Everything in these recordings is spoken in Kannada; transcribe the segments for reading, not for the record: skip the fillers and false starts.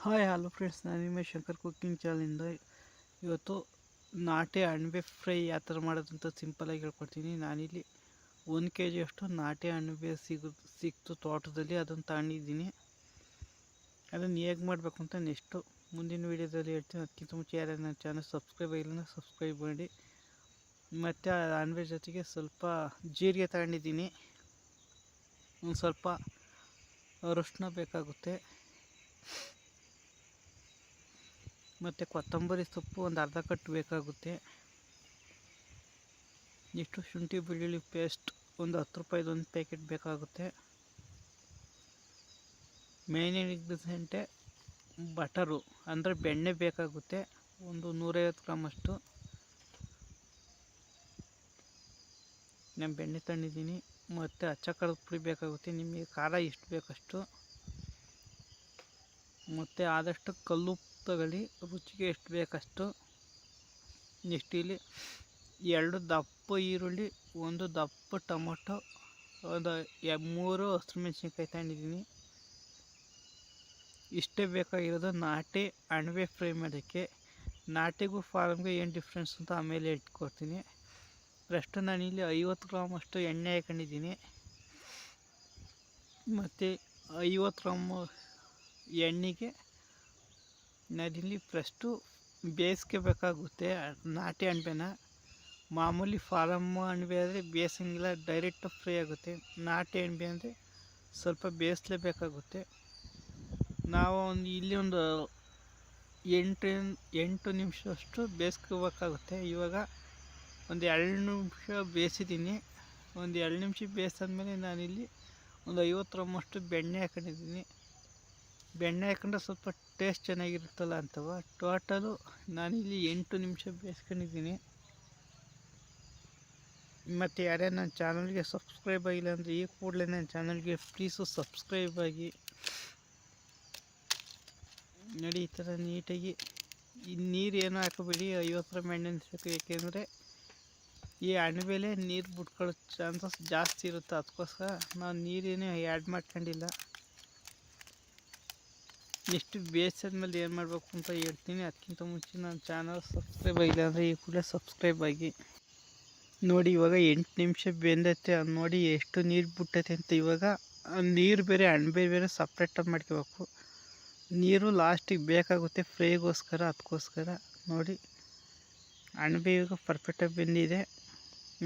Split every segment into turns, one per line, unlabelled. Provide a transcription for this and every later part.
ಹಾಯ್ ಹಲೋ ಫ್ರೆಂಡ್ಸ್, ನಾನು ನಿಮ್ಮ ಶಂಕರ್ ಕುಕ್ಕಿಂಗ್ ಚಾನಲಿಂದ ಇವತ್ತು ನಾಟಿ ಅಣಬೆ ಫ್ರೈ ಯಾವ ಥರ ಮಾಡೋದಂತ ಸಿಂಪಲಾಗಿ ಹೇಳ್ಕೊಡ್ತೀನಿ. ನಾನಿಲ್ಲಿ 1 kg ಅಷ್ಟು ನಾಟಿ ಅಣಬೆ ಸಿಕ್ತು ತೋಟದಲ್ಲಿ, ಅದನ್ನು ತಗೊಂಡಿದ್ದೀನಿ. ಅದನ್ನು ಹೇಗೆ ಮಾಡಬೇಕು ಅಂತ ನೆಕ್ಸ್ಟು ಮುಂದಿನ ವೀಡಿಯೋದಲ್ಲಿ ಹೇಳ್ತೀನಿ. ಅದಕ್ಕಿಂತ ಮುಂಚೆ ಯಾರು ನನ್ನ ಚಾನಲ್ ಸಬ್ಸ್ಕ್ರೈಬ್ ಆಗಿಲ್ಲ ಸಬ್ಸ್ಕ್ರೈಬ್ ಮಾಡಿ. ಮತ್ತು ಆ ಅಣಬೆ ಜೊತೆಗೆ ಸ್ವಲ್ಪ ಜೀರಿಗೆ ತಗೊಂಡಿದ್ದೀನಿ, ಒಂದು ಸ್ವಲ್ಪ ಅರಶಿನ ಬೇಕಾಗುತ್ತೆ, ಮತ್ತು ಕೊತ್ತಂಬರಿ ಸೊಪ್ಪು ಒಂದು ಅರ್ಧ ಕಟ್ಟು ಬೇಕಾಗುತ್ತೆ. ಇಷ್ಟು ಶುಂಠಿ ಬೆಳ್ಳುಳ್ಳಿ ಪೇಸ್ಟ್ ಒಂದು 10 ರೂಪಾಯಿದು ಒಂದು ಪ್ಯಾಕೆಟ್ ಬೇಕಾಗುತ್ತೆ. ಮೇನ್ ಇಂಗ್ರೀಡಿಯೆಂಟೆ ಬಟರು ಅಂದರೆ ಬೆಣ್ಣೆ ಬೇಕಾಗುತ್ತೆ, ಒಂದು 150 ಗ್ರಾಮ್ ಅಷ್ಟು ನಾನು ಬೆಣ್ಣೆ ತಂದಿದ್ದೀನಿ. ಮತ್ತು ಅಚ್ಚ ಖಾರದ ಪುಡಿ ಬೇಕಾಗುತ್ತೆ, ನಿಮಗೆ ಖಾರ ಎಷ್ಟು ಬೇಕಷ್ಟು. ಮತ್ತು ಆದಷ್ಟು ಕಲ್ಲುಪ್ಪು ತಗೊಳ್ಳಿ, ರುಚಿಗೆ ಎಷ್ಟು ಬೇಕಷ್ಟು. ನೆಕ್ಸ್ಟ್ ಇಲ್ಲಿ 2 ದಪ್ಪ ಈರುಳ್ಳಿ, 1 ದಪ್ಪ ಟೊಮೊಟೊ, ಒಂದು 3 ಹಸಿಮೆಣ್ಸಿನ್ಕಾಯಿ ತಗೊಂಡಿದ್ದೀನಿ. ಇಷ್ಟೇ ಬೇಕಾಗಿರೋದು ನಾಟಿ ಅಣಬೆ ಫ್ರೈ ಮಾಡೋಕ್ಕೆ. ನಾಟಿಗೂ ಫಾರ್ಮ್ಗೆ ಏನು ಡಿಫ್ರೆನ್ಸ್ ಅಂತ ಆಮೇಲೆ ಹೇಳ್ಕೊಡ್ತೀನಿ. ಫಸ್ಟು ನಾನಿಲ್ಲಿ 50 ಗ್ರಾಮ್ ಅಷ್ಟು ಎಣ್ಣೆ ಹಾಕೊಂಡಿದ್ದೀನಿ. ಮತ್ತು 50 ಗ್ರಾಮ್ ಎಣ್ಣೆಗೆ ನಾನಿಲ್ಲಿ ಫಸ್ಟು ಬೇಯಿಸ್ಕೆ ಬೇಕಾಗುತ್ತೆ ನಾಟಿ ಅಣಬೆನ. ಮಾಮೂಲಿ ಫಾರಮ್ ಅಣಬೆ ಆದರೆ ಬೇಯಿಸಂಗಿಲ್ಲ, ಡೈರೆಕ್ಟ್ ಫ್ರೈ ಆಗುತ್ತೆ. ನಾಟಿ ಅಣಬೆ ಅಂದರೆ ಸ್ವಲ್ಪ ಬೇಯಿಸಲೇಬೇಕಾಗುತ್ತೆ. ನಾವು ಇಲ್ಲಿ ಒಂದು 8 ನಿಮಿಷ ಅಷ್ಟು ಬೇಯಿಸ್ಕೋಬೇಕಾಗುತ್ತೆ. ಇವಾಗ ಒಂದು 2 ನಿಮಿಷ ಬೇಯಿಸಿದ್ದೀನಿ. ಒಂದು 2 ನಿಮಿಷ ಬೇಯಿಸಾದ್ಮೇಲೆ ನಾನಿಲ್ಲಿ ಒಂದು 50 ಗ್ರಾಮ್ ಅಷ್ಟು ಬೆಣ್ಣೆ ಹಾಕೊಂಡಿದ್ದೀನಿ. ಬೆಣ್ಣೆ ಹಾಕೊಂಡ್ರೆ ಸ್ವಲ್ಪ ಟೇಸ್ಟ್ ಚೆನ್ನಾಗಿರುತ್ತಲ್ಲ ಅಂತವ. ಟೋಟಲು ನಾನಿಲ್ಲಿ 8 ನಿಮಿಷ ಬೇಯಿಸ್ಕೊಂಡಿದ್ದೀನಿ. ಮತ್ತು ಯಾರ್ಯಾರು ನನ್ನ ಚಾನಲ್ಗೆ ಸಬ್ಸ್ಕ್ರೈಬ್ ಆಗಿಲ್ಲ ಅಂದರೆ ಈ ಕೂಡಲೇ ನನ್ನ ಚಾನಲ್ಗೆ ಪ್ಲೀಸು ಸಬ್ಸ್ಕ್ರೈಬ್ ಆಗಿ. ನೋಡಿ, ಈ ಥರ ನೀಟಾಗಿ ಈ ನೀರು ಏನೂ ಹಾಕಬೇಡಿ, 50 ಗ್ರಾಮ್ ಎಣ್ಣೆ ಹಾಕಬೇಕು. ಏಕೆಂದರೆ ಈ ಅಣಬೆಲೆ ನೀರು ಬಿಟ್ಕೊಳ್ಳೋ ಚಾನ್ಸಸ್ ಜಾಸ್ತಿ ಇರುತ್ತೆ, ಅದಕ್ಕೋಸ್ಕರ ನಾನು ನೀರೇನೇ ಆ್ಯಡ್ ಮಾಡ್ಕೊಂಡಿಲ್ಲ. ಎಷ್ಟು ಬೇಯಿಸಾದ್ಮೇಲೆ ಏನು ಮಾಡಬೇಕು ಅಂತ ಹೇಳ್ತೀನಿ. ಅದಕ್ಕಿಂತ ಮುಂಚೆ ನನ್ನ ಚಾನಲ್ ಸಬ್ಸ್ಕ್ರೈಬ್ ಆಗಿಲ್ಲ ಅಂದರೆ ಈ ಕೂಡಲೇ ಸಬ್ಸ್ಕ್ರೈಬ್ ಆಗಿ. ನೋಡಿ, ಇವಾಗ 8 ನಿಮಿಷ ಬೆಂದೈತೆ, ನೋಡಿ ಎಷ್ಟು ನೀರು ಬಿಟ್ಟೈತೆ ಅಂತ. ಇವಾಗ ನೀರು ಬೇರೆ ಅಣಬೆ ಬೇರೆ ಸಪ್ರೇಟಾಗಿ ಮಾಡ್ಕೋಬೇಕು. ನೀರು ಲಾಸ್ಟಿಗೆ ಬೇಕಾಗುತ್ತೆ ಫ್ರೈಗೋಸ್ಕರ, ಅದಕ್ಕೋಸ್ಕರ. ನೋಡಿ, ಅಣಬೆ ಇವಾಗ ಪರ್ಫೆಕ್ಟಾಗಿ ಬೆಂದಿದೆ.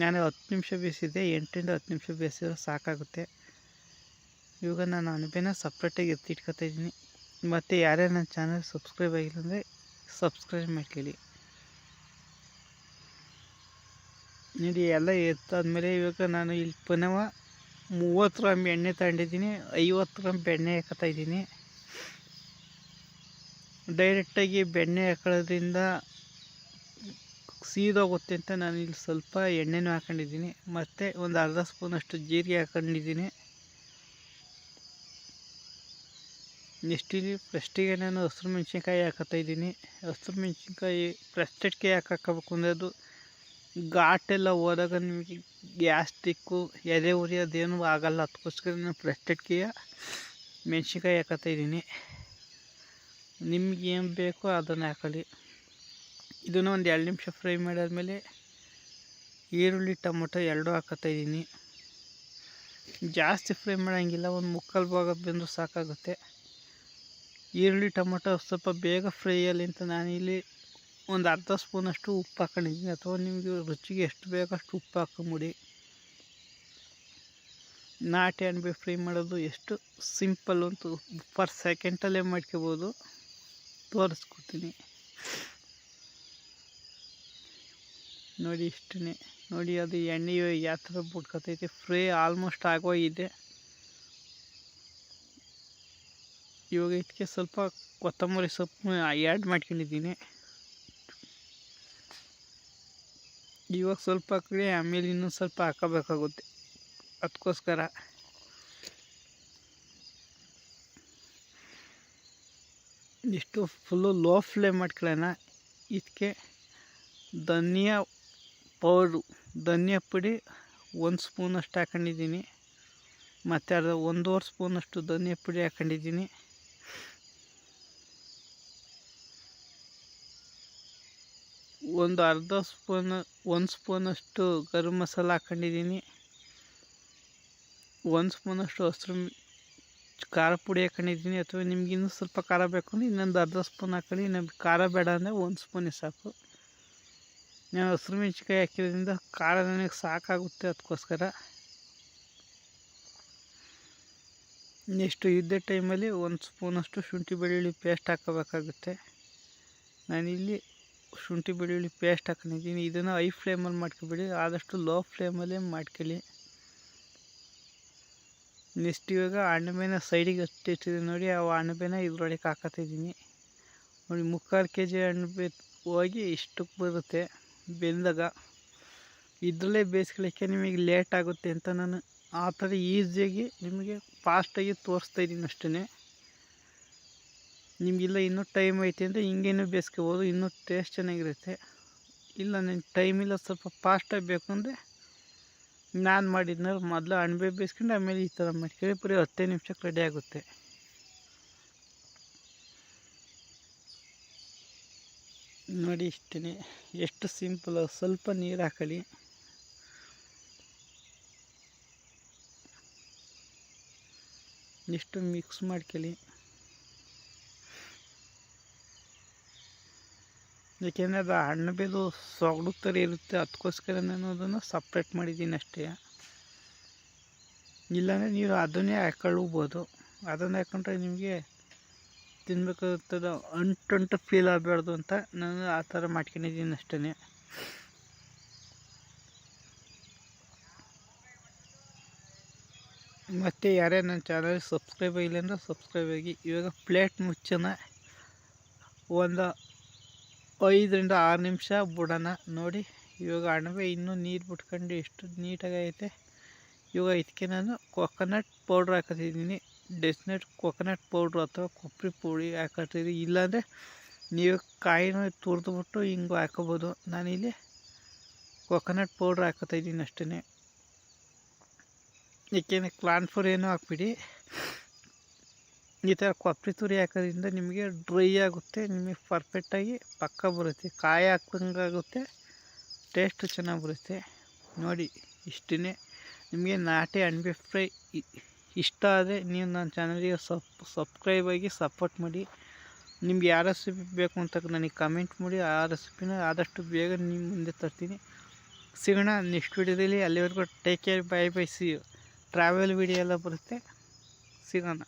ನಾನು 10 ನಿಮಿಷ ಬೇಯಿಸಿದ್ದೆ, 8ರಿಂದ 10 ನಿಮಿಷ ಬೇಯಿಸಿದ್ರೆ ಸಾಕಾಗುತ್ತೆ. ಇವಾಗ ನಾನು ಅಣಬೆನ ಸಪ್ರೇಟಾಗಿ ಎತ್ತಿಟ್ಕೊತಾಯಿದ್ದೀನಿ. ಮತ್ತು ಯಾರ್ಯಾರು ನನ್ನ ಚಾನಲ್ ಸಬ್ಸ್ಕ್ರೈಬ್ ಆಗಿಲ್ಲ ಅಂದರೆ ಸಬ್ಸ್ಕ್ರೈಬ್ ಮಾಡ್ಕೊಳ್ಳಿ. ನೋಡಿ, ಎಲ್ಲ ಎತ್ತಾದ್ಮೇಲೆ ಇವಾಗ ನಾನು ಇಲ್ಲಿ ಪುನಃ 30 ಗ್ರಾಮ್ ಎಣ್ಣೆ ತಗೊಂಡಿದ್ದೀನಿ, 50 ಗ್ರಾಮ್ ಬೆಣ್ಣೆ ಹಾಕೋತಾಯಿದ್ದೀನಿ. ಡೈರೆಕ್ಟಾಗಿ ಬೆಣ್ಣೆ ಹಾಕೊಳ್ಳೋದ್ರಿಂದ ಸೀದೋಗುತ್ತೆ ಅಂತ ನಾನು ಇಲ್ಲಿ ಸ್ವಲ್ಪ ಎಣ್ಣೆನೂ ಹಾಕೊಂಡಿದ್ದೀನಿ. ಮತ್ತು ಒಂದು ಅರ್ಧ ಸ್ಪೂನಷ್ಟು ಜೀರಿಗೆ ಹಾಕೊಂಡಿದ್ದೀನಿ. ನೆಕ್ಸ್ಟ್ ಇಲ್ಲಿ ಫಸ್ಟಿಗೆ ನಾನು ಹಸಿರು ಮೆಣಸಿನ್ಕಾಯಿ ಹಾಕೋತಾಯಿದ್ದೀನಿ. ಹಸಿರು ಮೆಣಸಿನ್ಕಾಯಿ ಫಸ್ಟಕ್ಕೆ ಯಾಕೆ ಹಾಕೋಬೇಕು ಅಂದರೆ ಅದು ಘಾಟೆಲ್ಲ ಹೋದಾಗ ನಿಮಗೆ ಗ್ಯಾಸ್ಟ್ರಿಕ್ಕು, ಎದೆ ಉರಿ ಅದೇನು ಆಗೋಲ್ಲ, ಅದಕ್ಕೋಸ್ಕರ ನಾನು ಫಸ್ಟಕ್ಕೆ ಮೆಣಸಿನ್ಕಾಯಿ ಹಾಕೋತಾಯಿದ್ದೀನಿ. ನಿಮ್ಗೆ ಏನು ಬೇಕೋ ಅದನ್ನು ಹಾಕೊಳ್ಳಿ. ಇದನ್ನು ಒಂದು 2 ನಿಮಿಷ ಫ್ರೈ ಮಾಡಾದ್ಮೇಲೆ ಈರುಳ್ಳಿ ಟೊಮೊಟೊ 2 ಹಾಕೋತಾಯಿದ್ದೀನಿ. ಜಾಸ್ತಿ ಫ್ರೈ ಮಾಡೋಂಗಿಲ್ಲ, ಒಂದು 3/4 ಭಾಗ ಬೆಂದರೂ ಸಾಕಾಗುತ್ತೆ. ಈರುಳ್ಳಿ ಟೊಮೊಟೊ ಸ್ವಲ್ಪ ಬೇಗ ಫ್ರೈ ಆಗಲಿ ಅಂತ ನಾನಿಲ್ಲಿ ಒಂದು ಅರ್ಧ ಸ್ಪೂನಷ್ಟು ಉಪ್ಪು ಹಾಕೊಂಡಿದ್ದೀನಿ, ಅಥವಾ ನಿಮಗೆ ರುಚಿಗೆ ಎಷ್ಟು ಬೇಕಷ್ಟು ಉಪ್ಪು ಹಾಕೊಂಬಿಡಿ. ನಾಟಿ ಅಣಬೆ ಫ್ರೈ ಮಾಡೋದು ಎಷ್ಟು ಸಿಂಪಲ್ಲು ಅಂತ ಪರ್ ಸೆಕೆಂಡಲ್ಲೇ ಮಾಡ್ಕೋಬೋದು, ತೋರಿಸ್ಕೊಡ್ತೀನಿ. ನೋಡಿ, ಇಷ್ಟೇ. ನೋಡಿ, ಅದು ಎಣ್ಣೆ ಯಾವ ಥರ ಬಿಟ್ಕೊತೈತೆ, ಫ್ರೈ ಆಲ್ಮೋಸ್ಟ್ ಆಗೋಗಿದೆ. ಇವಾಗ ಇದಕ್ಕೆ ಸ್ವಲ್ಪ ಕೊತ್ತಂಬರಿ ಸೊಪ್ಪು ಆ್ಯಡ್ ಮಾಡ್ಕೊಂಡಿದ್ದೀನಿ. ಇವಾಗ ಸ್ವಲ್ಪ ಹಾಕಿ ಆಮೇಲೆ ಇನ್ನೂ ಸ್ವಲ್ಪ ಹಾಕೋಬೇಕಾಗುತ್ತೆ, ಅದಕ್ಕೋಸ್ಕರ. ಇಷ್ಟು ಫುಲ್ಲು ಲೋ ಫ್ಲೇಮ್ ಮಾಡ್ಕೊಳ್ಳೋಣ. ಇದಕ್ಕೆ ಧನಿಯಾ ಪೌಡ್ರು, ಧನಿಯಾ ಪುಡಿ 1 ಸ್ಪೂನಷ್ಟು ಹಾಕೊಂಡಿದ್ದೀನಿ. ಮತ್ತು 1.5 ಸ್ಪೂನಷ್ಟು ಧನಿಯಾ ಪುಡಿ ಹಾಕೊಂಡಿದ್ದೀನಿ. ಒಂದು ಅರ್ಧ ಸ್ಪೂನ್ 1 ಸ್ಪೂನಷ್ಟು ಗರಂ ಮಸಾಲ ಹಾಕ್ಕೊಂಡಿದ್ದೀನಿ. 1 ಸ್ಪೂನಷ್ಟು ಹಸಿರು ಖಾರ ಪುಡಿ ಹಾಕ್ಕೊಂಡಿದ್ದೀನಿ. ಅಥವಾ ನಿಮ್ಗೆ ಇನ್ನೂ ಸ್ವಲ್ಪ ಖಾರ ಬೇಕು ಅಂದರೆ ಇನ್ನೊಂದು ಅರ್ಧ ಸ್ಪೂನ್ ಹಾಕ್ಕೊಳ್ಳಿ. ನಮ್ಗೆ ಖಾರ ಬೇಡ ಅಂದರೆ 1 ಸ್ಪೂನೇ ಸಾಕು. ನಾನು ಹಸಿರು ಮೆಣಸಿನ್ಕಾಯಿ ಹಾಕಿರೋದ್ರಿಂದ ಖಾರ ನನಗೆ ಸಾಕಾಗುತ್ತೆ, ಅದಕ್ಕೋಸ್ಕರ. ನೆಕ್ಸ್ಟು ಇದ್ದ ಟೈಮಲ್ಲಿ 1 ಸ್ಪೂನಷ್ಟು ಶುಂಠಿ ಬೆಳ್ಳುಳ್ಳಿ ಪೇಸ್ಟ್ ಹಾಕೋಬೇಕಾಗುತ್ತೆ. ನಾನಿಲ್ಲಿ ಶುಂಠಿ ಬೆಳ್ಳುಳ್ಳಿ ಪೇಸ್ಟ್ ಹಾಕೊಂಡಿದ್ದೀನಿ. ಇದನ್ನು ಹೈ ಫ್ಲೇಮಲ್ಲಿ ಮಾಡ್ಕೊಬೇಡಿ, ಆದಷ್ಟು ಲೋ ಫ್ಲೇಮಲ್ಲೇ ಮಾಡ್ಕೊಳ್ಳಿ. ನೆಕ್ಸ್ಟ್ ಇವಾಗ ಅಣಬೆನ ಸೈಡಿಗೆ ಹಚ್ಚಿಟ್ಟಿದೆ ನೋಡಿ, ಆ ಅಣಬೆನ ಇದ್ರೊಳಗೆ ಹಾಕತ್ತಿದ್ದೀನಿ ನೋಡಿ. 3/4 kg ಅಣಬೆ ಹೋಗಿ ಇಷ್ಟಕ್ಕೆ ಬರುತ್ತೆ ಬೆಂದಾಗ. ಇದರಲ್ಲೇ ಬೇಯಿಸ್ಕೊಳ್ಳೋಕ್ಕೆ ನಿಮಗೆ ಲೇಟ್ ಆಗುತ್ತೆ ಅಂತ ನಾನು ಆ ಥರ ಈಸಿಯಾಗಿ ನಿಮಗೆ ಫಾಸ್ಟಾಗಿ ತೋರಿಸ್ತಾಯಿದ್ದೀನಿ ಅಷ್ಟೇ. ನಿಮಗಿಲ್ಲ ಇನ್ನೂ ಟೈಮ್ ಐತೆ ಅಂದರೆ ಹಿಂಗೇನು ಬೇಯಿಸ್ಕೋಬೋದು, ಇನ್ನೂ ಟೇಸ್ಟ್ ಚೆನ್ನಾಗಿರುತ್ತೆ. ಇಲ್ಲ ನನಗೆ ಟೈಮ್ ಇಲ್ಲ, ಸ್ವಲ್ಪ ಫಾಸ್ಟಾಗಿ ಬೇಕು ಅಂದರೆ ನಾನು ಮಾಡಿದ್ನ ಮೊದಲು ಅಣಬೆ ಬೇಯಿಸ್ಕೊಂಡು ಆಮೇಲೆ ಈ ಥರ ಮಾಡ್ಕೊಳ್ಳಿ. ಬರೀ 10 ನಿಮಿಷಕ್ಕೆ ರೆಡಿ ಆಗುತ್ತೆ. ನೋಡಿ ಇಷ್ಟೇ, ಎಷ್ಟು ಸಿಂಪಲ್. ಸ್ವಲ್ಪ ನೀರು ಹಾಕೊಳ್ಳಿ. ಇಷ್ಟು ಮಿಕ್ಸ್ ಮಾಡ್ಕೊಳ್ಳಿ. ಏಕೆಂದರೆ ಅದು ಅಣಬೆದು ಸೊಗಡು ಥರ ಇರುತ್ತೆ, ಅದಕ್ಕೋಸ್ಕರ ನಾನು ಅದನ್ನು ಸಪ್ರೇಟ್ ಮಾಡಿದ್ದೀನಿ ಅಷ್ಟೇ. ಇಲ್ಲಾಂದರೆ ನೀವು ಅದನ್ನೇ ಹಾಕೊಳ್ಳಬಹುದು. ಅದನ್ನು ಹಾಕೊಂಡ್ರೆ ನಿಮಗೆ ತಿನ್ಬೇಕಾಗ್ತದ, ಅಂಟು ಫೀಲ್ ಆಗಬಾರ್ದು ಅಂತ ನಾನು ಆ ಥರ ಮಾಡ್ಕೊಂಡಿದ್ದೀನಿ ಅಷ್ಟೇ. ಮತ್ತು ಯಾರೇ ನನ್ನ ಚಾನಲ್ ಸಬ್ಸ್ಕ್ರೈಬ್ ಆಗಿಲ್ಲ ಅಂದರೆ ಸಬ್ಸ್ಕ್ರೈಬ್ ಆಗಿ. ಇವಾಗ ಪ್ಲೇಟ್ ಮುಚ್ಚೋಣ, ಒಂದು 5 ರಿಂದ 6 ನಿಮಿಷ ಬಿಡೋಣ. ನೋಡಿ ಇವಾಗ ಅಣಬೆ ಇನ್ನೂ ನೀರು ಬಿಟ್ಕೊಂಡು ಎಷ್ಟು ನೀಟಾಗಿ ಐತೆ. ಇವಾಗ ಇದಕ್ಕೆ ನಾನು ಕೊಕೊನಟ್ ಪೌಡ್ರ್ ಹಾಕೋತಿದ್ದೀನಿ. ಡೆಸ್ನೆಟ್ ಕೊಕೊನಟ್ ಪೌಡ್ರು ಅಥವಾ ಕೊಬ್ಬರಿ ಪುಡಿ ಹಾಕೋತಿದ್ದೀನಿ. ಇಲ್ಲಾಂದರೆ ನೀವು ಕಾಯಿನ ತುರಿದ್ಬಿಟ್ಟು ಹಿಂಗೆ ಹಾಕೋಬೋದು. ನಾನಿಲ್ಲಿ ಕೊಕೊನಟ್ ಪೌಡ್ರ್ ಹಾಕೋತಾಯಿದ್ದೀನಿ ಅಷ್ಟೇ. ಏಕೆಂದರೆ ಕಾರ್ನ್ಫ್ಲೋರ್ ಏನೂ ಹಾಕ್ಬಿಡಿ. ಈ ಥರ ಕೊಬ್ಬರಿ ತುರಿ ಹಾಕೋದ್ರಿಂದ ನಿಮಗೆ ಡ್ರೈ ಆಗುತ್ತೆ, ನಿಮಗೆ ಪರ್ಫೆಕ್ಟಾಗಿ ಪಕ್ಕ ಬರುತ್ತೆ. ಕಾಯಿ ಹಾಕ್ದಂಗಾಗುತ್ತೆ, ಟೇಸ್ಟು ಚೆನ್ನಾಗಿ ಬರುತ್ತೆ. ನೋಡಿ ಇಷ್ಟೇ. ನಿಮಗೆ ನಾಟಿ ಅಣಬೆ ಫ್ರೈ ಇಷ್ಟ ಆದರೆ ನೀವು ನನ್ನ ಚಾನಲ್ಗೆ ಸಬ್ಸ್ಕ್ರೈಬ್ ಆಗಿ ಸಪೋರ್ಟ್ ಮಾಡಿ. ನಿಮ್ಗೆ ಯಾವ ರೆಸಿಪಿ ಬೇಕು ಅಂತ ನನಗೆ ಕಮೆಂಟ್ ಮಾಡಿ. ಆ ರೆಸಿಪಿನ ಆದಷ್ಟು ಬೇಗ ನಿಮ್ಮ ಮುಂದೆ ತರ್ತೀನಿ. ಸಿಗೋಣ ನೆಕ್ಸ್ಟ್ ವಿಡಿಯೋದಲ್ಲಿ. ಅಲ್ಲಿವರೆಗೂ take care, bye bye, see you. Travel video ಎಲ್ಲ ಬರುತ್ತೆ, ಸಿಗೋಣ.